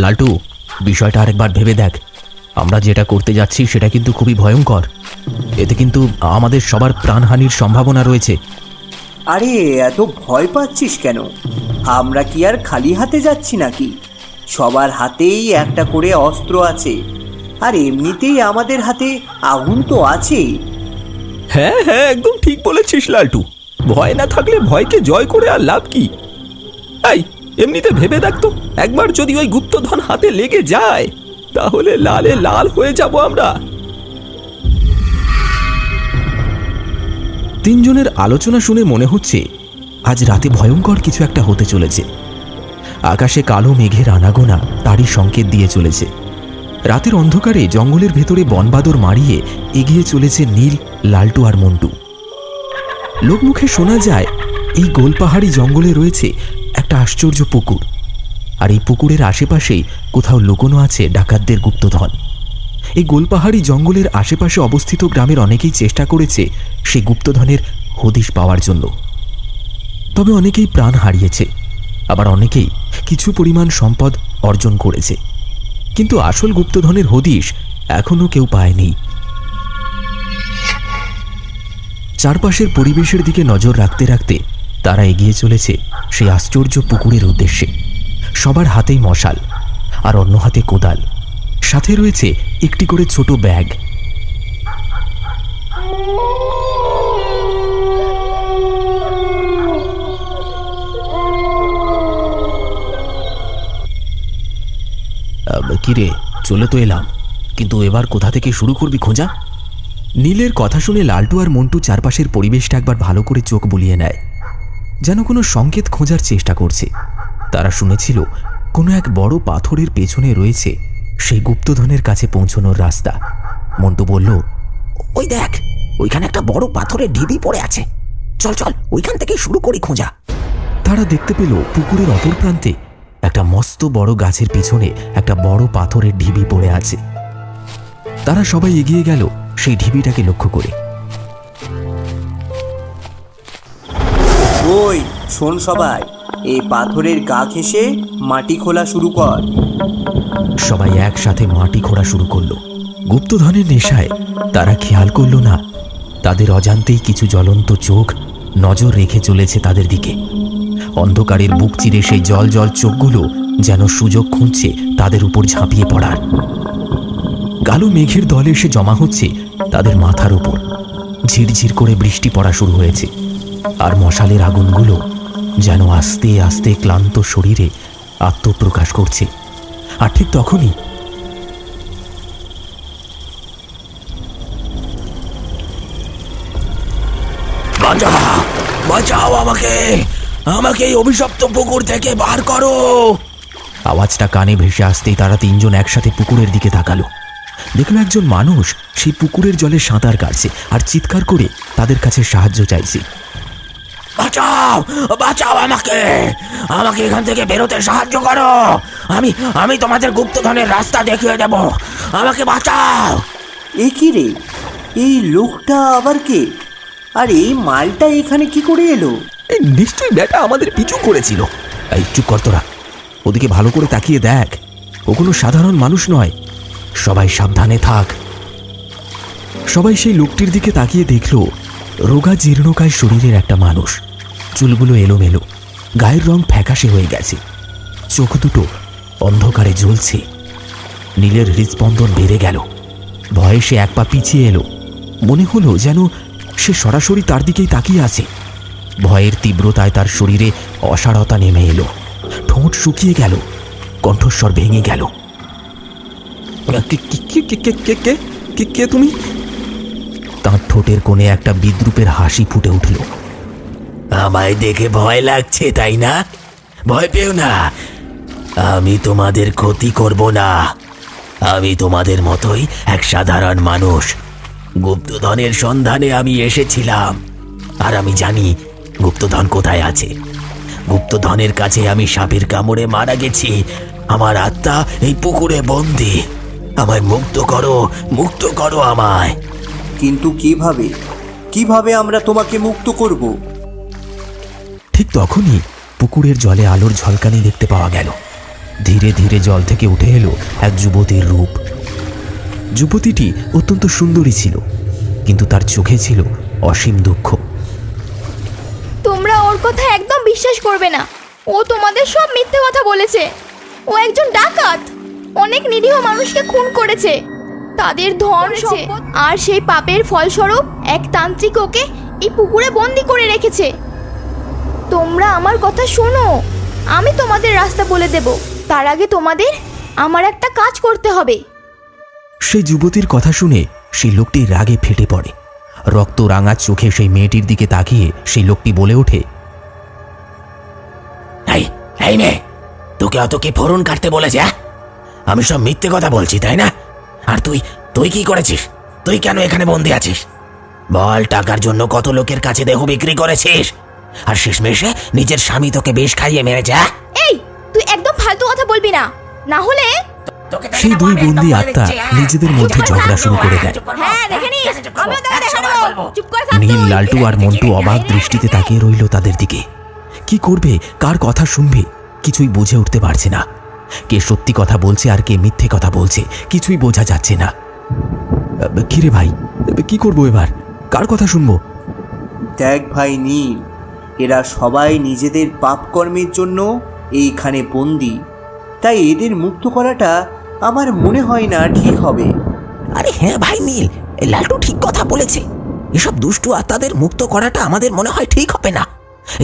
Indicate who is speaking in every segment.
Speaker 1: লালটু, বিষয়টা আরেকবার ভেবে দেখ। আমরা যেটা করতে যাচ্ছি সেটা কিন্তু খুবই ভয়ঙ্কর। এতে কিন্তু আমাদের সবার প্রাণহানির সম্ভাবনা রয়েছে।
Speaker 2: আরে এত ভয় পাচ্ছিস কেন? আমরা কি আর খালি হাতে যাচ্ছি নাকি? সবার হাতেই একটা করে অস্ত্র আছে, আর এমনিতেই আমাদের হাতে আগুন তো আছেই।
Speaker 1: হ্যাঁ হ্যাঁ, একদম ঠিক বলেছিস লালটু। ভয় না থাকলে ভয়কে জয় করে আর লাভ কি? এই এমনিতে ভেবে দেখ তো, একবার যদি ওই গুপ্তধন হাতে লেগে যায় তাহলে লালে লাল হয়ে যাব আমরা। তিনজনের আলোচনা শুনে মনে হচ্ছে আজ রাতে ভয়ঙ্কর কিছু একটা হতে চলেছে। আকাশে কালো মেঘের আনাগোনা তারই সংকেত দিয়ে চলেছে। রাতের অন্ধকারে জঙ্গলের ভেতরে বনবাদর মারিয়ে এগিয়ে চলেছে নীল, লালটু আর মন্টু। লোকমুখে শোনা যায় এই গোলপাহাড়ি জঙ্গলে রয়েছে একটা আশ্চর্য পুকুর, আর এই পুকুরের আশেপাশেই কোথাও লুকোনো আছে ডাকাতদের গুপ্তধন। এই গোলপাহাড়ি জঙ্গলের আশেপাশে অবস্থিত গ্রামের অনেকেই চেষ্টা করেছে সেই গুপ্তধনের হদিশ পাওয়ার জন্য, তবে অনেকেই প্রাণ হারিয়েছে, আবার অনেকেই কিছু পরিমাণ সম্পদ অর্জন করেছে, কিন্তু আসল গুপ্তধনের হদিশ এখনো কেউ পায়নি। চারপাশের পরিবেশের দিকে নজর রাখতে রাখতে তারা এগিয়ে চলেছে সেই আশ্চর্য পুকুরের উদ্দেশ্যে। সবার হাতেই মশাল, আর অন্য হাতে কোদাল, সাথে রয়েছে একটি করে ছোট ব্যাগ। কিরে, চলে তো এলাম, কিন্তু এবার কোথা থেকে শুরু করবি খোঁজা? নীলের কথা শুনে লালটু আর মন্টু চারপাশের পরিবেশটা একবার ভালো করে চোখ বুলিয়ে নেয়, যেন কোনো সংকেত খোঁজার চেষ্টা করছে। তারা শুনেছিল কোনো এক বড় পাথরের পেছনে রয়েছে সেই গুপ্তধনের কাছে পৌঁছানোর রাস্তা। মন্টু বলল, ওই দেখ, ওইখানে একটা বড় পাথরের ঢিবি পড়ে আছে, চল চল ওইখান থেকে শুরু করি খোঁজা। তারা দেখতে পেল পুকুরের অপর প্রান্তে একটা মস্ত বড় গাছের পিছনে একটা বড় পাথরের ঢিবি পড়ে আছে। তারা সবাই এগিয়ে গেল সেই ঢিবিটাকে লক্ষ্য করে।
Speaker 2: ওই শোন সবাই, এই পাথরের গা ঘেঁষে মাটি খোলা শুরু কর।
Speaker 1: সবাই একসাথে মাটি খোঁড়া শুরু করলো। গুপ্তধনের নেশায় তারা খেয়াল করল না তাদের অজান্তেই কিছু জ্বলন্ত চোখ নজর রেখে চলেছে তাদের দিকে। অন্ধকারের বুক চিরে সেই জল জল চোখগুলো যেন সুযোগ খুঁজছে তাদের উপর ঝাঁপিয়ে পড়ার। কালো মেঘের দলে এসে জমা হচ্ছে তাদের মাথার উপর। ঝিরঝির করে বৃষ্টি পড়া শুরু হয়েছে, আর মশালের আগুনগুলো যেন আস্তে আস্তে ক্লান্ত শরীরে আত্মপ্রকাশ করছে। আর ঠিক তখনই বাঁচাও আমাকে, আমাকে এই অভিশপ্ত পুকুর থেকে বার করো। আওয়াজটা কানে ভেসে আসতেই তারা তিনজন একসাথে পুকুরের দিকে তাকালো। দেখলো একজন মানুষ সেই পুকুরের জলে সাঁতার কাটছে আর চিৎকার করে তাদের কাছে সাহায্য চাইছে। বাঁচাও বাঁচাও আমাকে, আমাকে এখান থেকে বেরোতে সাহায্য করো, আমি তোমাদের গুপ্তধনের রাস্তা দেখিয়ে দেব, আমাকে বাঁচাও।
Speaker 2: এ কি রে, এই লোকটা আবার কে? আর এই মালটা এখানে কি করে এলো?
Speaker 1: নিশ্চয়ই ব্যাটা আমাদের পিছু করেছিল। এই চুপ কর তোরা, ওদিকে ভালো করে তাকিয়ে দেখ, ও কোনো সাধারণ মানুষ নয়। সবাই সাবধানে থাক। সবাই সেই লোকটির দিকে তাকিয়ে দেখল রোগা জীর্ণকায় শরীরের একটা মানুষ। চুলগুলো এলোমেলো, গায়ের রং ফ্যাকাশে হয়ে গেছে, চোখ দুটো অন্ধকারে জ্বলছে। নীলের হৃদস্পন্দন বেড়ে গেল। ভয়ে সে এক পা পিছিয়ে এলো। মনে হলো যেন সে সরাসরি তার দিকেই তাকিয়ে আছে। ভয়ের তীব্রতায় তার শরীরে অসাড়তা নেমে এলো, ঠোঁট শুকিয়ে গেল, কণ্ঠস্বর ভেঙে গেল। কে তুমি? তার ঠোঁটের কোণে একটা বিদ্রুপের হাসি ফুটে উঠল। আমায় দেখে ভয় লাগছে তাই না? ভয় পেও না, আমি তোমাদের ক্ষতি করব না। আমি তোমাদের মতোই এক সাধারণ মানুষ। গুপ্তধনের সন্ধানে আমি এসেছিলাম, আর আমি জানি গুপ্তধন কোথায় আছে। গুপ্তধনের কাছে আমি সাপের কামড়ে মারা গেছি। আমার আত্মা এই পুকুরে বন্দী। আমায় মুক্ত করো, মুক্ত করো আমায়।
Speaker 2: কিন্তু কিভাবে আমরা তোমাকে মুক্ত করব?
Speaker 1: ঠিক তখনই পুকুরের জলে আলোর ঝলকানি দেখতে পাওয়া গেল। ধীরে ধীরে জল থেকে উঠে এলো এক যুবতীর রূপ। যুবতীটি অত্যন্ত সুন্দরী ছিল, কিন্তু তার চোখে ছিল অসীম দুঃখ।
Speaker 3: তোমরা ওর কথা একদম বিশ্বাস করবে না। ও তোমাদের সব মিথ্যে কথা বলেছে। ও একজন ডাকাত, অনেক নিরীহ মানুষকে খুন করেছে, তাদের ধন সম্পদ, আর সেই পাপের ফলস্বরূপ এক তান্ত্রিক ওকে এই পুকুরে বন্দি করে রেখেছে। তোমরা আমার কথা শোনো, আমি তোমাদের রাস্তা বলে দেব। তার আগে তোমাদের আমার একটা কাজ করতে হবে।
Speaker 1: সেই যুবতীর কথা শুনে সেই লোকটি রাগে ফেটে পড়ে। রক্ত রাঙা চোখে সেই মেয়েটির দিকে তাকিয়ে সেই লোকটি বলে ওঠে, এই মেয়ে, তোকে অত কি ফোরন কাটতে বলেছে? আমি সব মিথ্যে কথা বলছি, তাই না? আর তুই কি করেছিস? তুই কেন এখানে বন্দি আছিস? বল, টাকার জন্য কত লোকের কাছে দেহ বিক্রি করেছিস, আর শেষমেশে নিজের স্বামী তোকে বেশ খাইয়ে মেরেছে।
Speaker 3: এই, তুই একদম ফালতু কথা বলবি না, না হলে
Speaker 1: সেই দুই বন্দি আত্মা নিজেদের মধ্যে ঝগড়া শুরু করে দেয়।
Speaker 3: হ্যাঁ, দেখে নিস, আমিও তোকে দেখাবো। চুপ করে থাক
Speaker 1: নীল,
Speaker 3: তুই।
Speaker 1: লালটু আর মন্টু অবাক দৃষ্টিতে তাকিয়ে রইল তাদের দিকে। কি করবে, কার কথা শুনবে, কিছুই বুঝে উঠতে পারছে না। কে সত্যি কথা বলছে আর কে মিথ্যে কথা বলছে, কিছুই বোঝা যাচ্ছে না। কিরে ভাই, কি করবো এবার? কার কথা শুনবো?
Speaker 2: দেখ ভাই নীল, এরা সবাই নিজেদের পাপকর্মের জন্য এইখানে বন্দি, তাই এদের মুক্ত করাটা আমার মনে হয় না ঠিক হবে।
Speaker 4: আরে হ্যাঁ ভাই নীল, লালটু ঠিক কথা বলেছে। এসব দুষ্টু আত্মাদের মুক্ত করাটা আমাদের মনে হয় ঠিক হবে না।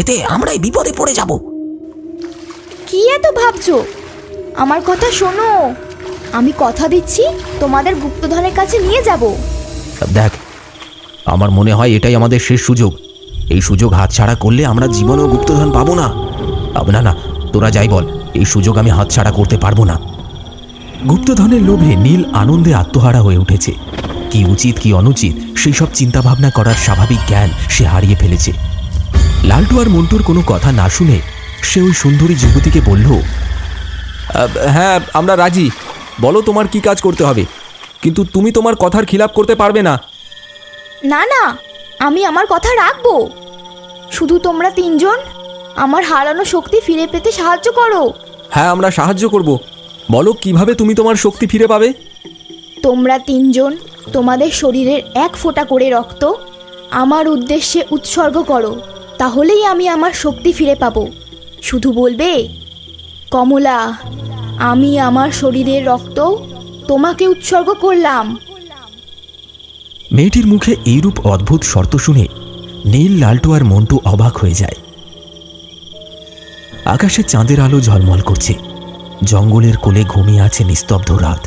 Speaker 4: এতে আমরাই বিপদে পড়ে যাব।
Speaker 3: কি এত ভাবছো? আমার কথা শোনো, আমি কথা দিচ্ছি তোমাদের গুপ্তধনের কাছে নিয়ে যাব।
Speaker 1: দেখ, আমার মনে হয় এটাই আমাদের শেষ সুযোগ। এই সুযোগ হাতছাড়া করলে আমরা জীবনেও গুপ্তধন পাবো না। না না, তোরা যাই বল, এই সুযোগ আমি হাতছাড়া করতে পারবো না। গুপ্তধনের লোভে নীল আনন্দে আত্মহারা হয়ে উঠেছে। কি উচিত কি অনুচিত সেই সব চিন্তাভাবনা করার স্বাভাবিক জ্ঞান সে হারিয়ে ফেলেছে। লালটু আর মন্টুর কোনো কথা না শুনে সে ওই সুন্দরী যুবতীকে বলল, হ্যাঁ, আমরা রাজি। বলো তোমার কি কাজ করতে হবে, কিন্তু তুমি তোমার কথার খিলাপ করতে পারবে না।
Speaker 3: না না, আমি আমার কথা রাখবো। শুধু তোমরা তিনজন আমার হারানো শক্তি ফিরে পেতে সাহায্য করো।
Speaker 1: হ্যাঁ, আমরা সাহায্য করব। বলো কিভাবে তুমি তোমার শক্তি ফিরে পাবে?
Speaker 3: তোমরা তিনজন তোমাদের শরীরের এক ফোঁটা করে রক্ত আমার উদ্দেশ্যে উৎসর্গ করো, তাহলেই আমি আমার শক্তি ফিরে পাবো। শুধু বলবে, কমলা, আমি আমার শরীরের রক্ত তোমাকে উৎসর্গ করলাম।
Speaker 1: মেয়েটির মুখে এইরূপ অদ্ভুত শর্ত শুনে নীল, লালটু আর মন্টু অবাক হয়ে যায়। আকাশে চাঁদের আলো ঝলমল করছে। জঙ্গলের কোলে ঘুমিয়ে আছে নিস্তব্ধ রাত।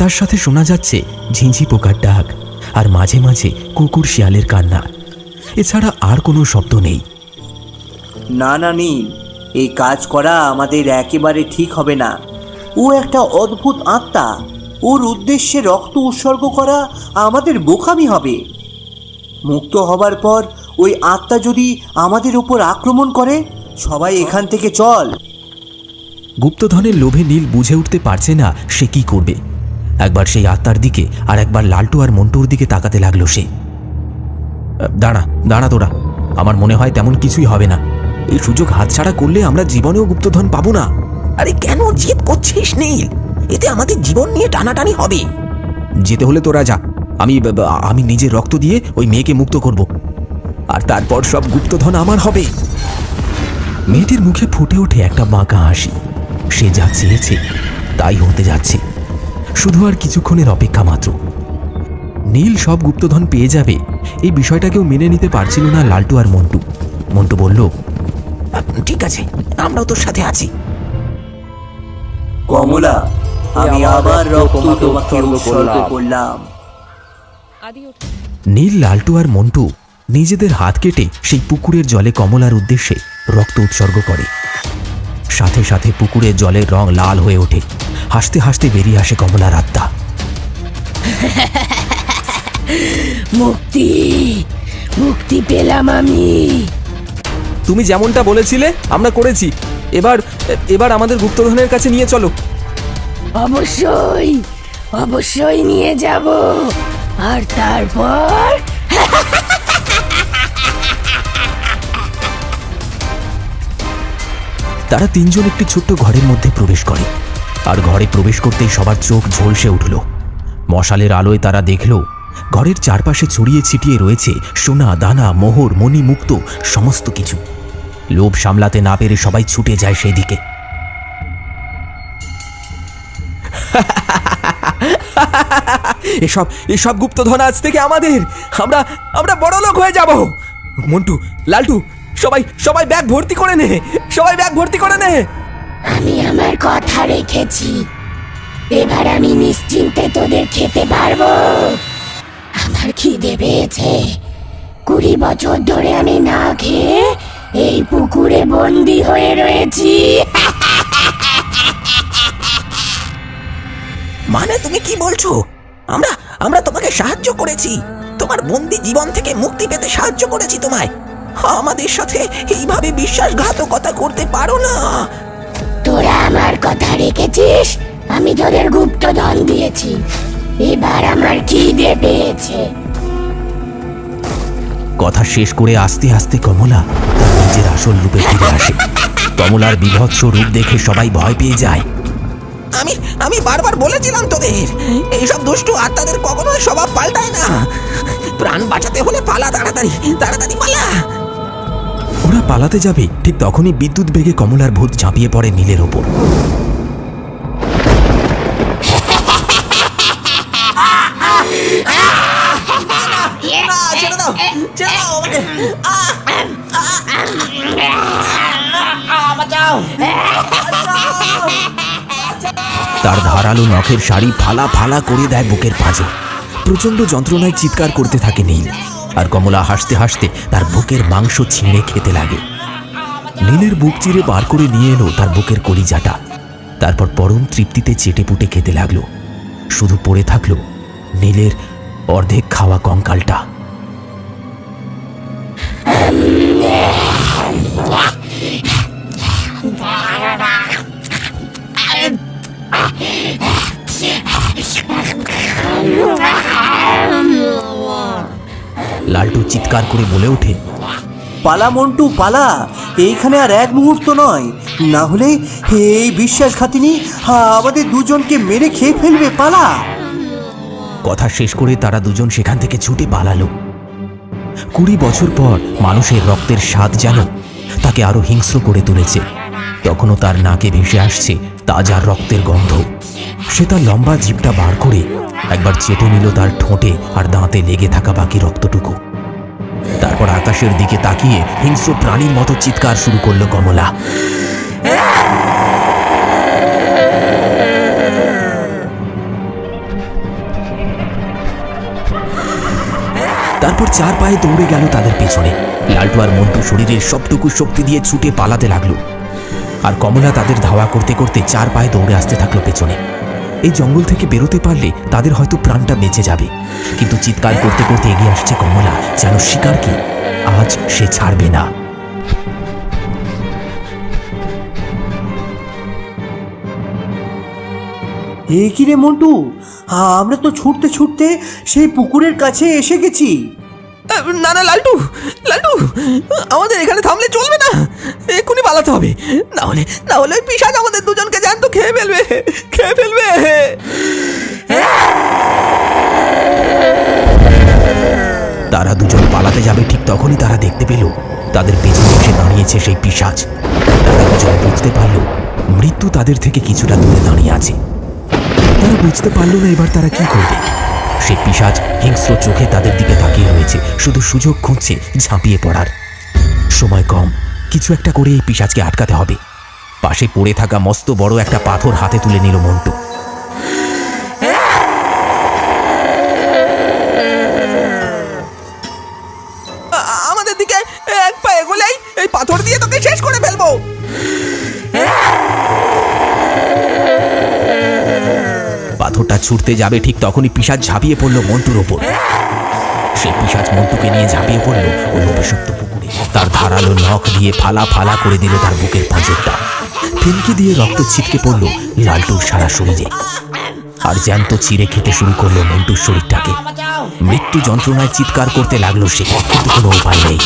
Speaker 1: তার সাথে শোনা যাচ্ছে ঝিঁঝি পোকার ডাক, আর মাঝে মাঝে কুকুর শিয়ালের কান্না। এছাড়া আর কোনো শব্দ নেই।
Speaker 2: না না নীল, এই কাজ করা আমাদের একেবারে ঠিক হবে না। ও একটা অদ্ভুত আত্মা, ওর উদ্দেশ্যে রক্ত উৎসর্গ করা আমাদের বোকামি হবে। মুক্ত হবার পর ওই আত্মা যদি আমাদের উপর আক্রমণ করে, সবাই এখান থেকে চল।
Speaker 1: গুপ্তধনের লোভে নীল বুঝে উঠতে পারছে না সে কি করবে। একবার সেই আত্মার দিকে আর একবার লালটু আর মন্টুর দিকে তাকাতে লাগলো সে। দাঁড়া দাঁড়া তোরা, আমার মনে হয় তেমন কিছুই হবে না। এই সুযোগ হাতছাড়া করলে আমরা জীবনেও গুপ্তধন পাবো না।
Speaker 4: আরে কেন জিদ করছিস নীল? এতে আমাদের জীবন নিয়ে টানাটানি হবে।
Speaker 1: যেতে হলে তোরা যা, আমি নিজের রক্ত দিয়ে ওই মেয়েকে মুক্ত করব, আর তারপর সব গুপ্তধন আমার হবে। মেয়েটির মুখে ফুটে ওঠে একটা বাঁকা হাসি। সে যা চেয়েছে তাই হতে যাচ্ছে, শুধু আর কিছুক্ষণের অপেক্ষা মাত্র। নীল সব গুপ্তধন পেয়ে যাবে এই বিষয়টাকেও মেনে নিতে পারছিল না লালটু আর মন্টু। মন্টু বলল,
Speaker 4: ঠিক আছে, আমরাও তোর সাথে আছি।
Speaker 2: কমলা, আমি আবার রক্ত তোমাকে উৎসর্গ করলাম।
Speaker 1: নীল, লালটু আর মন্টু নিজেদের হাত কেটে সেই পুকুরের জলে কমলার উদ্দেশ্যে রক্ত উৎসর্গ করে। সাথে সাথে পুকুরের জলের রং লাল হয়ে ওঠে। হাসতে হাসতে বেরিয়ে আসে কমলার আত্মা।
Speaker 5: মুক্তি, মুক্তি পেলাম আমি।
Speaker 1: তুমি যেমনটা বলেছিলে আমরা করেছি। এবার আমাদের গুপ্তধনের কাছে নিয়ে চলো।
Speaker 5: অবশ্যই অবশ্যই নিয়ে যাব, আর তারপর
Speaker 1: তারা তিনজন একটি ছোট্ট ঘরের মধ্যে প্রবেশ করে। আর ঘরে প্রবেশ করতেই সবার চোখ ঝলসে উঠল। মশালের আলোয় তারা দেখল ঘরের চারপাশে ছড়িয়ে ছিটিয়ে রয়েছে সোনা দানা মোহর মণি মুক্ত সমস্ত কিছু। লোভ সামলাতে না পেরে সবাই ছুটে যায় সেই দিকে। এসব গুপ্তধন আজ থেকে আমাদের। আমরা বড় লোক হয়ে যাব। মন্টু, লালটু, সবাই ব্যাগ ভর্তি করে নে, সবাই ব্যাগ ভর্তি করে নে।
Speaker 5: আমি আমার কথা রেখেছি, এবার আমি নিশ্চিন্তে তোদের খেতে পারবো। আমার খিদে পেয়েছে, 20 বছর ধরে আমি না খেয়ে এই পুকুরে বন্দি হয়ে রয়েছি।
Speaker 4: মানে তুমি কি বলছো? আমরা তোমাকে সাহায্য করেছি, তোমার বন্দি জীবন থেকে মুক্তি পেতে সাহায্য করেছি তোমায়। আমাদের সাথে এইভাবে বিশ্বাসঘাতকতা করতে পারো না।
Speaker 5: তোরা আমার কথা রেখেছিস, আমি তোদের গুপ্তধন দিয়েছি, এবার আমার খিদে পেয়েছে।
Speaker 1: কথা শেষ করে আস্তে আস্তে কমলা তার নিজের আসল রূপে ফিরে আসে। কমলার বিভৎস রূপ দেখে সবাই ভয় পেয়ে যায়।
Speaker 4: আমি বারবার বলেছিলাম তোদের, এইসব দুষ্টু আত্মাদের কখনোই স্বভাব পাল্টায় না। প্রাণ বাঁচাতে হলে পালা, তাড়াতাড়ি পালা।
Speaker 1: ওরা পালাতে যাবে, ঠিক তখনই বিদ্যুৎ বেগে কমলার ভূত ঝাঁপিয়ে পড়ে নীলের ওপর। তার ধারালো নখের শাড়ি ফালা ফালা করে দেয় বুকের পাঁজর। প্রচন্ড যন্ত্রণায় চিৎকার করতে থাকে নীল, আর কমলা হাসতে হাসতে তার বুকের মাংস ছিঁড়ে খেতে লাগে। নীলের বুক চিরে বার করে নিয়ে এলো তার বুকের কলিজাটা, তারপর পরম তৃপ্তিতে চেটে পুটে খেতে লাগলো। শুধু পড়ে থাকলো নীলের অর্ধেক খাওয়া কঙ্কালটা। লালটু চিৎকার করে বলে ওঠে,
Speaker 2: পালা মন্টু পালা, এইখানে আর এক মুহূর্ত নয়, না হলে এই বিশ্বাসঘাতিনী আমাদের দুজনকে মেরে খেয়ে ফেলবে। পালা।
Speaker 1: কথা শেষ করে তারা দুজন সেখান থেকে ছুটে পালালো। 20 বছর পর মানুষের রক্তের স্বাদ যেন তাকে আরো হিংস্র করে তুলেছে। তখনও তার নাকে ভেসে আসছে তাজা রক্তের গন্ধ। সে তার লম্বা জিভটা বার করে একবার চেটে নিল তার ঠোঁটে আর দাঁতে লেগে থাকা বাকি রক্তটুকু। তারপর আকাশের দিকে তাকিয়ে হিংস্র প্রাণীর মতো চিৎকার শুরু করলো কমলা। তারপর 4 পায়ে দৌড়ে গেল তাদের পেছনে। লালটু আর মন্টু শরীরের সবটুকু শক্তি দিয়ে ছুটে পালাতে লাগলো, আর কমলা তাদের ধাওয়া করতে করতে 4 পায়ে দৌড়ে আসতে থাকলো পেছনে। এই জঙ্গল থেকে বেরোতে পারলে তাদের হয়তো প্রাণটা বেঁচে যাবে, কিন্তু চিৎকার করতে করতে এগিয়ে আসছে কমলা, যেন শিকারকে আজ সে ছাড়বে না।
Speaker 2: এ কি রে মন্টু, আমরা তো ছুটতে ছুটতে সেই পুকুরের কাছে এসে গেছি।
Speaker 1: না না লালটু, আমাদের এখানে থামলে চলবে না, এক্ষুনি পালাতে হবে, না হলে ওই পিশাচ আমাদের দুজনকে জ্যান্ত খেয়ে ফেলবে। তারা দুজন পালাতে যাবে, ঠিক তখনই তারা দেখতে পেল তাদের পেছনে এসে দাঁড়িয়েছে সেই পিশাচ। তারা দুজন বুঝতে পারল মৃত্যু তাদের থেকে কিছুটা দূরে দাঁড়িয়ে আছে। তারা বুঝতে পারল না এবার তারা কি করবে। সেই পিশাচ হিংস্র চোখে তাদের দিকে তাকিয়ে রয়েছে, শুধু সুযোগ খুঁজছে ঝাঁপিয়ে পড়ার। সময় কম, কিছু একটা করে এই পিশাচকে আটকাতে হবে। পাশে পড়ে থাকা মস্ত বড় একটা পাথর হাতে তুলে নিল মন্টু। আমাদের দিকে এক পা এগোলেই এই পাথর দিয়ে তোকে শেষ করে ফেলবো। পাথরটা ছুটতে যাবে, ঠিক তখনই পিশাচ ঝাঁপিয়ে পড়লো মন্টুর ওপর। সেই পিশাচ মন্টুকে নিয়ে ঝাঁপিয়ে পড়লো ওই অভিশপ্ত পুকুরে। তার ধারালো নখ দিয়ে ফালা ফালা করে দিল তার বুকের পাঁজরটা। ফিনকি দিয়ে রক্ত ছিটকে পড়লো লালটুর সারা শরীরে, আর জ্যান্ত চিড়ে খেতে শুরু করলো মন্টুর শরীরটাকে। মৃত্যু যন্ত্রণায় চিৎকার করতে লাগলো সে, কিন্তু কোনো উপায় নেই।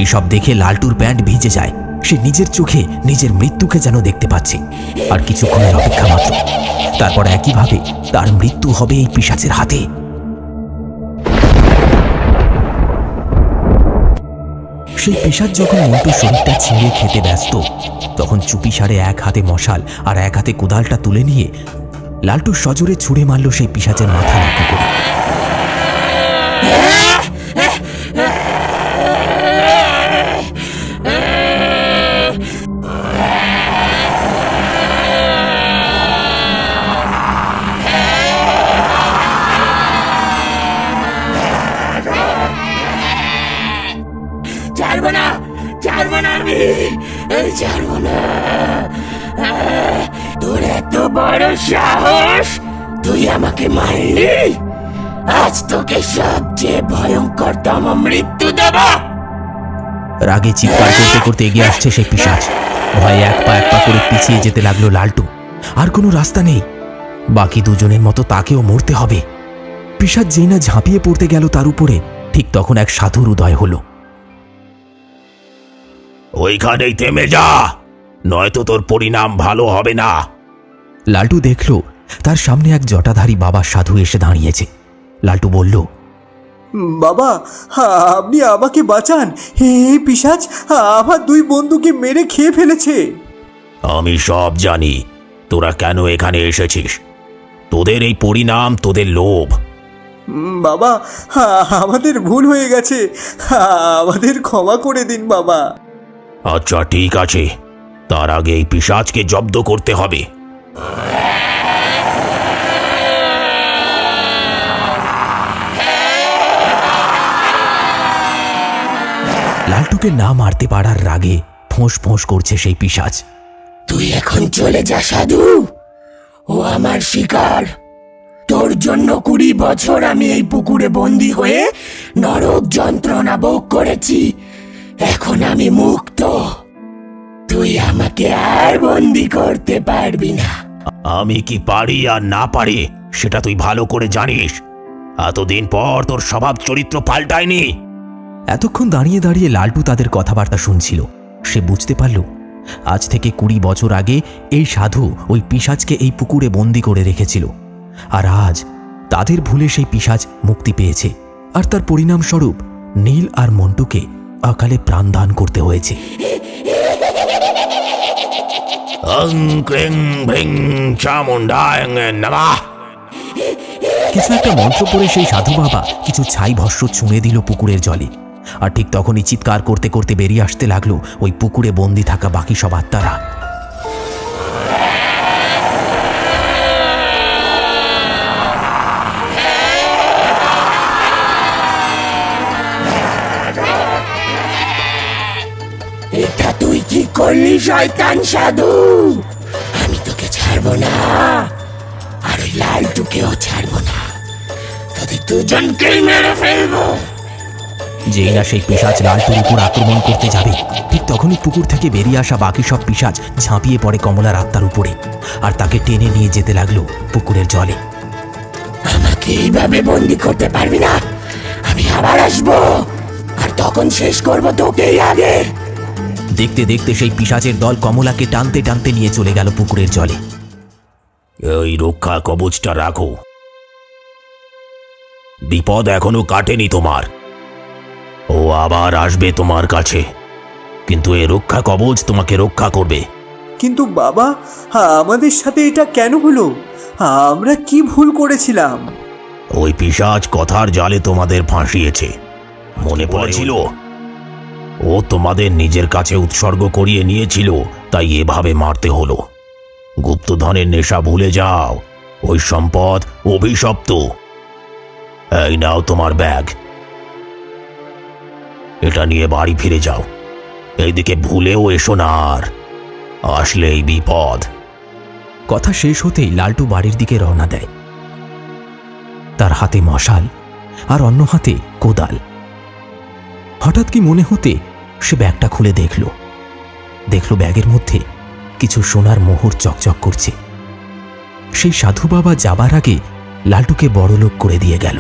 Speaker 1: এই সব দেখে লালটুর প্যান্ট ভিজে যায়। সে নিজের চোখে নিজের মৃত্যুকে যেন দেখতে পাচ্ছে। আর কিছুক্ষণের অপেক্ষা মাত্র, তারপর একইভাবে তার মৃত্যু হবে এই পিশাচের হাতে। সেই পিশাচ যখন মন্টুর শরীরটা ছিঁড়ে খেতে ব্যস্ত, তখন চুপিসারে এক হাতে মশাল আর এক হাতে কোদালটা তুলে নিয়ে লালটু সজোরে ছুঁড়ে মারল সেই পিশাচের মাথা লক্ষ্য করে।
Speaker 5: তোর এত বড় সাহস, তুই আমাকে মারলি? আজ তোকে সবচেয়ে ভয়ঙ্করতম মৃত্যু দেব।
Speaker 1: রাগে চিৎকার করতে করতে এগিয়ে আসছে সেই পিশাচ। ভয়ে এক পা করে পিছিয়ে যেতে লাগলো লালটু। আর কোনো রাস্তা নেই, বাকি দুজনের মতো তাকেও মরতে হবে। পিশাচ যেই না ঝাঁপিয়ে পড়তে গেল তার উপরে, ঠিক তখন এক সাধুর উদয় হলো।
Speaker 6: ওইখানেই থেমে যা, নয়তো তোর পরিণাম ভালো হবে না।
Speaker 1: লালটু দেখল তার সামনে এক জটাধারী বাবা সাধু এসে দাঁড়িয়েছে। লালটু বলল,
Speaker 2: বাবা, আপনি আমাকে বাঁচান। হে পিশাচ আমার দুই বন্ধুকে মেরে খেয়ে ফেলেছে।
Speaker 6: আমি সব জানি তোরা কেন এখানে এসেছিস। তোদের এই পরিণাম তোদের লোভ।
Speaker 2: বাবা, আমাদের ভুল হয়ে গেছে, আমাদের ক্ষমা করে দিন বাবা।
Speaker 6: আচ্ছা ঠিক আছে, তার আগে এই পিশাচকে জব্দ করতে হবে।
Speaker 1: লালটুকে না মারতে পারার রাগে ফোঁস ফোঁস করছে সেই পিশাচ।
Speaker 5: তুই এখন চলে যা সাধু, ও আমার শিকার। তোর জন্য 20 বছর আমি এই পুকুরে বন্দী হয়ে নরক যন্ত্রণা ভোগ করেছি। এখন আমি মুক্ত, তুই আমাকে আর বন্দী করতে পারবি না।
Speaker 6: আমি কি পারি আর না পারি সেটা তুই ভালো করে জানিস। এতদিন পর তোর স্বভাব চরিত্র পাল্টায়নি।
Speaker 1: এতক্ষণ দাঁড়িয়ে দাঁড়িয়ে লালটু তাদের কথাবার্তা শুনছিল। সে বুঝতে পারল আজ থেকে 20 বছর আগে এই সাধু ওই পিশাচকে এই পুকুরে বন্দি করে রেখেছিল। আর আজ তাদের ভুলে সেই পিশাচ মুক্তি পেয়েছে, আর তার পরিণামস্বরূপ নীল আর মন্টুকে অকালে প্রাণদান করতে হয়েছে। কিছু একটা মন্ত্র পড়ে সেই সাধু বাবা কিছু ছাই ভস্য ছুঁড়ে দিল পুকুরের জলে। আর ঠিক তখনই চিৎকার করতে করতে বেরিয়ে আসতে লাগলো ওই পুকুরে বন্দি থাকা বাকি সব আত্মারা।
Speaker 5: এটা তুই কি করলি শয়তান সাধু? আমি তোকে ছাড়বো না, আর ওই লালটুকেও ছাড়বো না। তোদের দুজনকেই মেরে ফেলবো।
Speaker 1: যেই না সেই পিশাচ লালটুর উপর আক্রমণ করতে যাবে, ঠিক তখনই পুকুর থেকে বেরিয়ে আসা বাকি সব পিশাচ ঝাঁপিয়ে পড়ে কমলার আত্মার উপরে, আর তাকে টেনে নিয়ে যেতে লাগলো পুকুরের জলে।
Speaker 5: আমাকে এইভাবে বন্দি করতে পারবি না, আমি আবার আসবো, আর তখন শেষ করবো তোকেই আগে।
Speaker 1: দেখতে দেখতে সেই পিশাচের দল কমলাকে টানতে টানতে নিয়ে চলে গেল পুকুরের জলে।
Speaker 6: এই রক্ষা কবচটা রাখো, বিপদ এখনো কাটেনি তোমার। ও আবার আসবে তোমার কাছে, কিন্তু এই রক্ষা কবচ তোমাকে রক্ষা করবে।
Speaker 2: কিন্তু বাবা, আমাদের সাথে এটা কেন হলো? আমরা কি ভুল করেছিলাম?
Speaker 6: ওই পিশাচ কথার জালে তোমাদের ফাঁসিয়েছে, মনে পড়েছিল? ও তোমাদের নিজের কাছে উৎসর্গ করিয়ে নিয়েছিল, তাই এভাবে মারতে হলো। গুপ্তধনের নেশা ভুলে যাও, ওই সম্পদ অভিশপ্ত। এই নাও তোমার ব্যাগ, এটা নিয়ে বাড়ি ফিরে যাও। এইদিকে ভুলেও এসো না, আর আসলেই বিপদ।
Speaker 1: কথা শেষ হতেই লালটু বাড়ির দিকে রওনা দেয়, তার হাতে মশাল আর অন্য হাতে কোদাল। হঠাৎ কি মনে হতে সে ব্যাগটা খুলে দেখল ব্যাগের মধ্যে কিছু সোনার মোহর চকচক করছে। সেই সাধু বাবা যাবার আগে লালটুকে বড়লোক করে দিয়ে গেল।